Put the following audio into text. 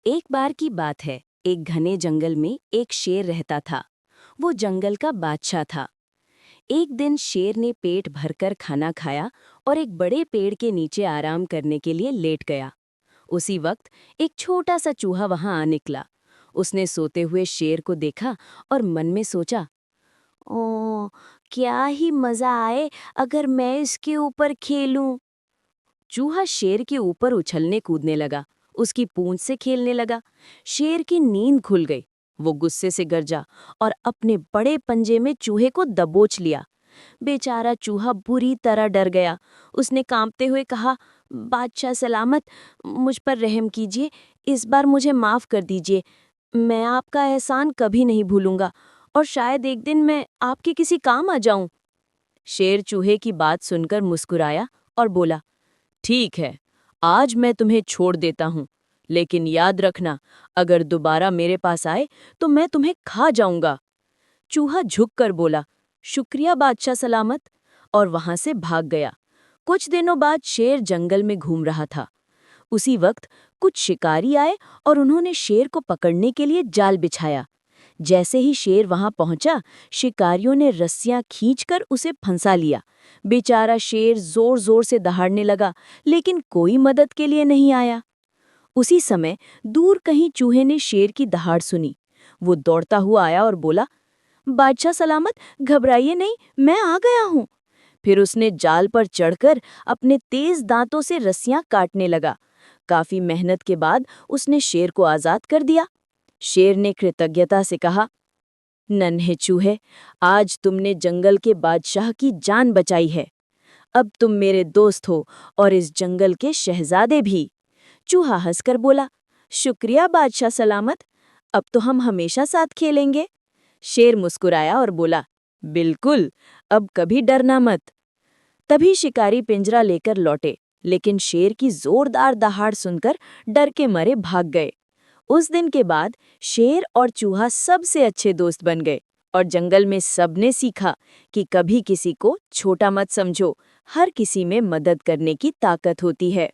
एक बार की बात है। एक घने जंगल में एक शेर रहता था। वो जंगल का बादशाह था। एक दिन शेर ने पेट भरकर खाना खाया और एक बड़े पेड़ के नीचे आराम करने के लिए लेट गया। उसी वक्त एक छोटा सा चूहा वहां आ निकला। उसने सोते हुए शेर को देखा और मन में सोचा, ओ, क्या ही मजा आए अगर मैं इसके ऊपर खेलूं। चूहा शेर के ऊपर उछलने कूदने लगा, उसकी पूंछ से खेलने लगा। शेर की नींद खुल गई। वो गुस्से से गरजा और अपने बड़े पंजे में चूहे को दबोच लिया। बेचारा चूहा बुरी तरह डर गया। उसने कांपते हुए कहा, बादशाह सलामत, मुझ पर रहम कीजिए, इस बार मुझे माफ कर दीजिए। मैं आपका एहसान कभी नहीं भूलूंगा और शायद एक दिन मैं आपके किसी काम आ जाऊं। शेर चूहे की बात सुनकर मुस्कुराया और बोला, ठीक है, आज मैं तुम्हें छोड़ देता हूं, लेकिन याद रखना, अगर दोबारा मेरे पास आए तो मैं तुम्हें खा जाऊंगा। चूहा झुककर बोला, शुक्रिया बादशाह सलामत, और वहां से भाग गया। कुछ दिनों बाद शेर जंगल में घूम रहा था। उसी वक्त कुछ शिकारी आए और उन्होंने शेर को पकड़ने के लिए जाल बिछाया। जैसे ही शेर वहां पहुंचा, शिकारियों ने रस्सियां खींचकर उसे फंसा लिया। बेचारा शेर जोर जोर से दहाड़ने लगा, लेकिन कोई मदद के लिए नहीं आया। उसी समय दूर कहीं चूहे ने शेर की दहाड़ सुनी। वो दौड़ता हुआ आया और बोला, बादशाह सलामत, घबराइए नहीं, मैं आ गया हूं। फिर उसने जाल पर चढ़कर अपने तेज दांतों से रस्सियां काटने लगा। काफी मेहनत के बाद उसने शेर को आजाद कर दिया। शेर ने कृतज्ञता से कहा, नन्हे चूहे, आज तुमने जंगल के बादशाह की जान बचाई है। अब तुम मेरे दोस्त हो और इस जंगल के शहजादे भी। चूहा हंसकर बोला, शुक्रिया बादशाह सलामत, अब तो हम हमेशा साथ खेलेंगे। शेर मुस्कुराया और बोला, बिल्कुल, अब कभी डरना मत। तभी शिकारी पिंजरा लेकर लौटे, लेकिन शेर की जोरदार दहाड़ सुनकर डर के मारे भाग गए। उस दिन के बाद शेर और चूहा सबसे अच्छे दोस्त बन गए और जंगल में सबने सीखा कि कभी किसी को छोटा मत समझो, हर किसी में मदद करने की ताकत होती है।